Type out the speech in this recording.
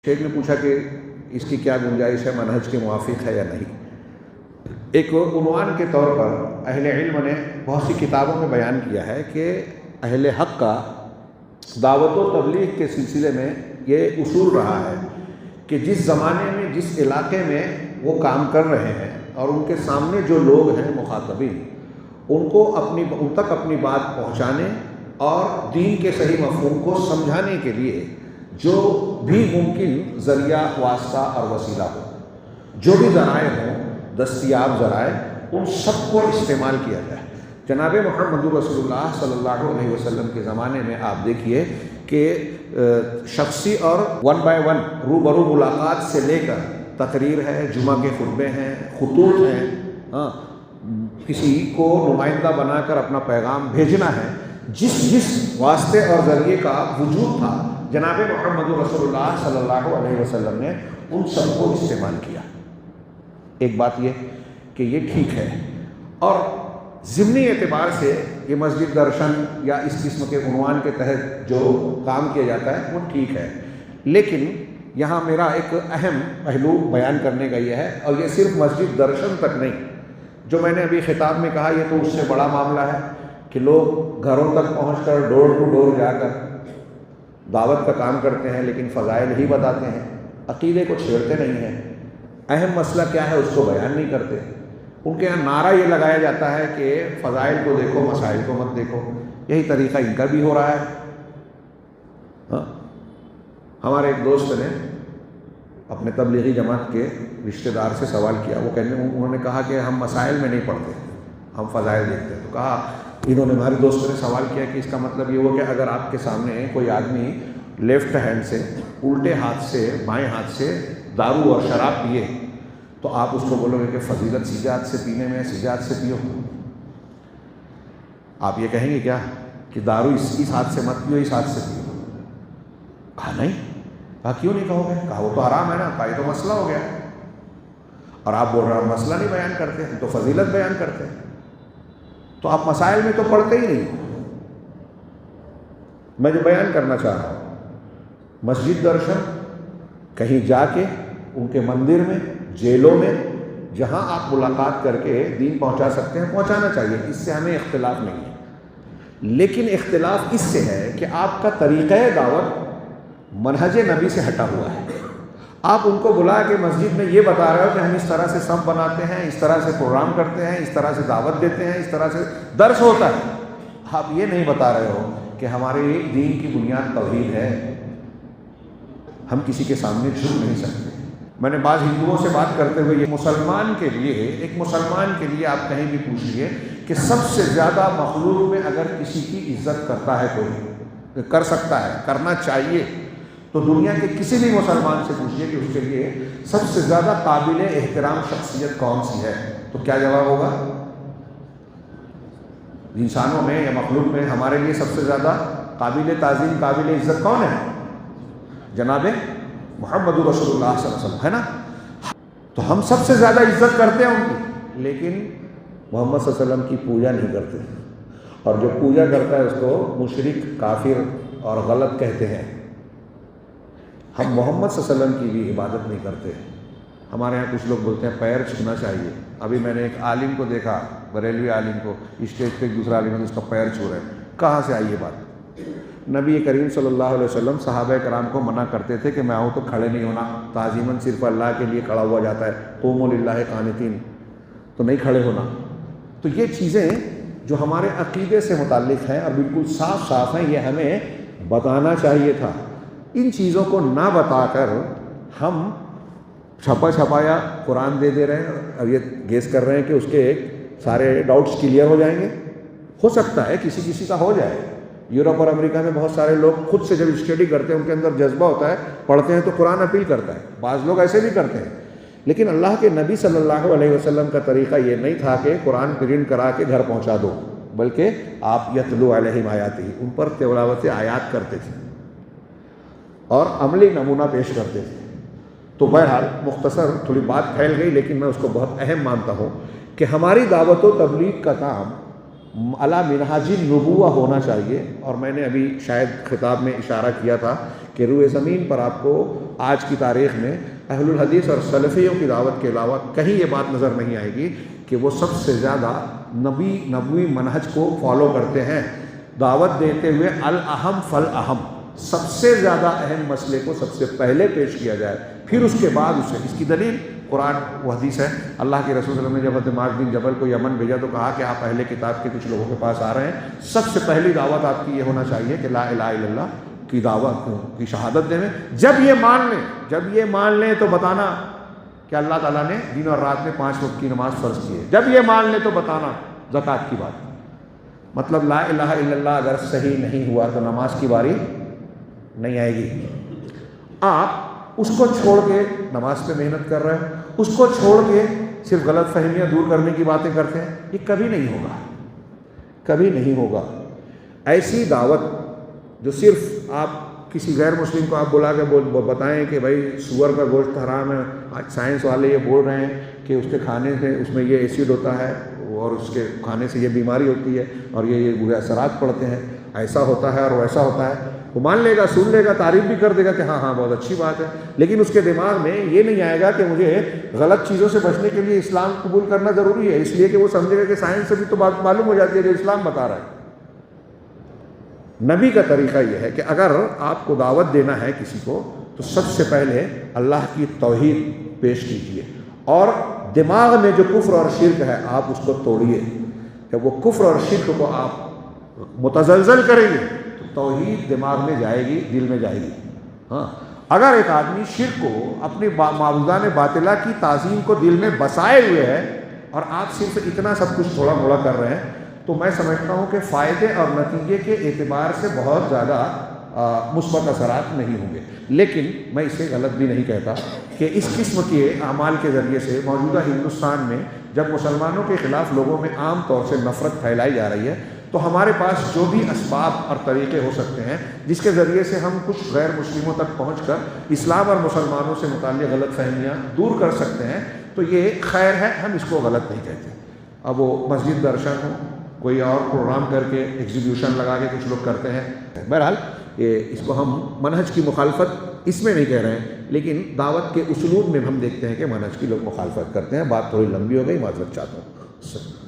شیخ نے پوچھا کہ اس کی کیا گنجائش ہے، منہج کے موافق ہے یا نہیں۔ ایک عنوان کے طور پر اہل علم نے بہت سی کتابوں میں بیان کیا ہے کہ اہل حق کا دعوت و تبلیغ کے سلسلے میں یہ اصول رہا ہے کہ جس زمانے میں جس علاقے میں وہ کام کر رہے ہیں اور ان کے سامنے جو لوگ ہیں مخاطبین، ان تک اپنی بات پہنچانے اور دین کے صحیح مفہوم کو سمجھانے کے لیے جو بھی ممکن ذریعہ، واسطہ اور وسیلہ ہو، جو بھی ذرائع ہوں، دستیاب ذرائع، ان سب کو استعمال کیا جائے۔ جناب محمد رسول اللہ صلی اللہ علیہ وسلم کے زمانے میں آپ دیکھیے کہ شخصی اور 1 by 1 روبرو ملاقات سے لے کر تقریر ہے، جمعہ کے خطبے ہیں، خطوط ہیں، کسی کو نمائندہ بنا کر اپنا پیغام بھیجنا ہے، جس واسطے اور ذریعے کا وجود تھا، جناب محمد رسول اللہ صلی اللہ علیہ وسلم نے ان سب کو استعمال کیا۔ ایک بات یہ کہ یہ ٹھیک ہے، اور ضمنی اعتبار سے یہ مسجد درشن یا اس قسم کے عنوان کے تحت جو کام کیا جاتا ہے وہ ٹھیک ہے، لیکن یہاں میرا ایک اہم پہلو بیان کرنے کا یہ ہے، اور یہ صرف مسجد درشن تک نہیں، جو میں نے ابھی خطاب میں کہا یہ تو اس سے بڑا معاملہ ہے کہ لوگ گھروں تک پہنچ کر ڈور ٹو ڈور جا کر دعوت کا کام کرتے ہیں، لیکن فضائل ہی بتاتے ہیں، عقیدے کو چھیڑتے نہیں ہیں، اہم مسئلہ کیا ہے اس کو بیان نہیں کرتے۔ ان کے یہاں نعرہ یہ لگایا جاتا ہے کہ فضائل کو دیکھو، مسائل کو مت دیکھو۔ یہی طریقہ ان کا بھی ہو رہا ہے۔ ہمارے ایک دوست نے اپنے تبلیغی جماعت کے رشتہ دار سے سوال کیا، انہوں نے کہا کہ ہم مسائل میں نہیں پڑھتے، ہم فضائل دیکھتے ہیں۔ تو کہا، ہمارے دوست نے سوال کیا کہ اس کا مطلب یہ ہوا کہ اگر آپ کے سامنے کوئی آدمی لیفٹ ہینڈ سے، الٹے ہاتھ سے، بائیں ہاتھ سے دارو اور شراب پیے تو آپ اس کو بولو گے کہ فضیلت سیدھے ہاتھ سے پینے میں، سیدھے ہاتھ سے پیو؟ آپ یہ کہیں گے کیا کہ دارو اس ہاتھ سے مت پیو، اس ہاتھ سے پیو؟ کہا نہیں۔ کہا کیوں نہیں کہو گے؟ کہا وہ تو حرام ہے نا۔ کہا یہ تو مسئلہ ہو گیا، اور آپ بول رہے ہیں مسئلہ نہیں بیان کرتے، ہم تو فضیلت بیان کرتے ہیں۔ تو آپ مسائل میں تو پڑھتے ہی نہیں۔ میں جو بیان کرنا چاہ رہا ہوں، مسجد درشن کہیں جا کے ان کے مندر میں، جیلوں میں، جہاں آپ ملاقات کر کے دین پہنچا سکتے ہیں پہنچانا چاہیے، اس سے ہمیں اختلاف نہیں ہے، لیکن اختلاف اس سے ہے کہ آپ کا طریقہ دعوت منہج نبی سے ہٹا ہوا ہے۔ آپ ان کو بلا کے مسجد میں یہ بتا رہے ہو کہ ہم اس طرح سے صف بناتے ہیں، اس طرح سے پروگرام کرتے ہیں، اس طرح سے دعوت دیتے ہیں، اس طرح سے درس ہوتا ہے۔ آپ یہ نہیں بتا رہے ہو کہ ہمارے دین کی بنیاد توحید ہے، ہم کسی کے سامنے جھک نہیں سکتے۔ میں نے بعض ہندوؤں سے بات کرتے ہوئے یہ مسلمان کے لیے، ایک مسلمان کے لیے آپ کہیں بھی پوچھ لیے کہ سب سے زیادہ مخلوق میں اگر کسی کی عزت کرتا ہے کوئی، کر سکتا ہے، کرنا چاہیے، تو دنیا کے کسی بھی مسلمان سے پوچھئے کہ اس کے لیے سب سے زیادہ قابل احترام شخصیت کون سی ہے، تو کیا جواب ہوگا؟ انسانوں میں یا مخلوق میں ہمارے لیے سب سے زیادہ قابل تعظیم، قابل عزت کون ہے؟ جناب محمد رسول اللہ صلی اللہ علیہ وسلم، ہے نا؟ تو ہم سب سے زیادہ عزت کرتے ہیں ان کی، لیکن محمد صلی اللہ علیہ وسلم کی پوجا نہیں کرتے، اور جو پوجا کرتا ہے اس کو مشرک، کافر اور غلط کہتے ہیں۔ ہم محمد صلی اللہ علیہ وسلم کی بھی عبادت نہیں کرتے۔ ہمارے یہاں کچھ لوگ بولتے ہیں پیر چھونا چاہیے۔ ابھی میں نے ایک عالم کو دیکھا، بریلوی عالم کو، اسٹیج پہ ایک دوسرا عالم ہے، اس کا پیر چھو رہے ہیں۔ کہاں سے آئی یہ بات؟ نبی کریم صلی اللہ علیہ وسلم صحابہ کرام کو منع کرتے تھے کہ میں آؤں تو کھڑے نہیں ہونا، تعظیماً صرف اللہ کے لیے کھڑا ہوا جاتا ہے، قوموا للہ قانتین، تو نہیں کھڑے ہونا۔ تو یہ چیزیں جو ہمارے عقیدے سے متعلق ہیں اور بالکل صاف صاف ہیں، یہ ہمیں بتانا چاہیے تھا۔ ان چیزوں کو نہ بتا کر ہم چھپا چھپایا قرآن دے رہے ہیں، اور یہ گیس کر رہے ہیں کہ اس کے سارے ڈاؤٹس کلیئر ہو جائیں گے۔ ہو سکتا ہے کسی کا ہو جائے۔ یورپ اور امریکہ میں بہت سارے لوگ خود سے جب اسٹڈی کرتے ہیں، ان کے اندر جذبہ ہوتا ہے، پڑھتے ہیں تو قرآن اپیل کرتا ہے، بعض لوگ ایسے بھی کرتے ہیں، لیکن اللہ کے نبی صلی اللہ علیہ وسلم کا طریقہ یہ نہیں تھا کہ قرآن پرنٹ کرا کے گھر پہنچا دو، بلکہ آپ یتلو علیہم آیاتہ، ان پر تلاوت آیات کرتے تھے اور عملی نمونہ پیش کرتے تھے۔ تو بہرحال مختصر تھوڑی بات پھیل گئی، لیکن میں اس کو بہت اہم مانتا ہوں کہ ہماری دعوت و تبلیغ کا کام علی منہاج النبوہ ہونا چاہیے. اور میں نے ابھی شاید خطاب میں اشارہ کیا تھا کہ روئے زمین پر آپ کو آج کی تاریخ میں اہل الحدیث اور سلفیوں کی دعوت کے علاوہ کہیں یہ بات نظر نہیں آئے گی کہ وہ سب سے زیادہ نبوی منہج کو فالو کرتے ہیں. دعوت دیتے ہوئے الاہم فالاہم، سب سے زیادہ اہم مسئلے کو سب سے پہلے پیش کیا جائے، پھر اس کے بعد اسے. اس کی دلیل قرآن و حدیث ہے. اللہ کے رسول صلی اللہ علیہ وسلم نے جب حضرت معاذ بن جبل کو یمن بھیجا تو کہا کہ آپ اہل کتاب کے کچھ لوگوں کے پاس آ رہے ہیں، سب سے پہلی دعوت آپ کی یہ ہونا چاہیے کہ لا الہ الا اللہ کی دعوت کی شہادت دیں. جب یہ مان لیں تو بتانا کہ اللہ تعالیٰ نے دن اور رات میں 5 وقت کی نماز فرض کی ہے. جب یہ مان لیں تو بتانا زکوٰۃ کی بات. مطلب لا الہ الا اللہ اگر صحیح نہیں ہوا تو نماز کی باری نہیں آئے گی. آپ اس کو چھوڑ کے نماز پہ محنت کر رہے ہیں، اس کو چھوڑ کے صرف غلط فہمیاں دور کرنے کی باتیں کرتے ہیں، یہ کبھی نہیں ہوگا، کبھی نہیں ہوگا. ایسی دعوت جو صرف آپ کسی غیر مسلم کو آپ بلا کے بتائیں کہ بھائی سور کا گوشت حرام ہے، آج سائنس والے یہ بول رہے ہیں کہ اس کے کھانے سے اس میں یہ ایسڈ ہوتا ہے اور اس کے کھانے سے یہ بیماری ہوتی ہے اور یہ برے اثرات پڑتے ہیں، ایسا ہوتا ہے اور ویسا ہوتا ہے، وہ مان لے گا، سن لے گا، تعریف بھی کر دے گا کہ ہاں ہاں بہت اچھی بات ہے. لیکن اس کے دماغ میں یہ نہیں آئے گا کہ مجھے غلط چیزوں سے بچنے کے لیے اسلام قبول کرنا ضروری ہے، اس لیے کہ وہ سمجھے گا کہ سائنس سے بھی تو بات معلوم ہو جاتی ہے جو اسلام بتا رہا ہے. نبی کا طریقہ یہ ہے کہ اگر آپ کو دعوت دینا ہے کسی کو تو سب سے پہلے اللہ کی توحید پیش کیجیے، اور دماغ میں جو کفر اور شرک ہے آپ اس کو توڑیے. جب وہ کفر اور شرک کو آپ متزلزل کریں گے تو توحید دماغ میں جائے گی، دل میں جائے گی. ہاں، اگر ایک آدمی شرک کو، اپنی معبودان باطلہ کی تعظیم کو دل میں بسائے ہوئے ہے اور آپ صرف اتنا سب کچھ تھوڑا موڑا کر رہے ہیں، تو میں سمجھتا ہوں کہ فائدے اور نتیجے کے اعتبار سے بہت زیادہ مثبت اثرات نہیں ہوں گے. لیکن میں اسے غلط بھی نہیں کہتا کہ اس قسم کے اعمال کے ذریعے سے موجودہ ہندوستان میں جب مسلمانوں کے خلاف لوگوں میں عام طور سے نفرت پھیلائی جا رہی ہے، تو ہمارے پاس جو بھی اسباب اور طریقے ہو سکتے ہیں جس کے ذریعے سے ہم کچھ غیر مسلموں تک پہنچ کر اسلام اور مسلمانوں سے متعلق غلط فہمیاں دور کر سکتے ہیں، تو یہ خیر ہے، ہم اس کو غلط نہیں کہتے. اب وہ مسجد درشن ہو، کوئی اور پروگرام کر کے ایگزیبیوشن لگا کے کچھ لوگ کرتے ہیں، بہرحال اس کو ہم منہج کی مخالفت اس میں نہیں کہہ رہے ہیں، لیکن دعوت کے اسلوب میں ہم دیکھتے ہیں کہ منہج کی لوگ مخالفت کرتے ہیں. بات تھوڑی لمبی ہو گئی، معذرت چاہتا ہوں.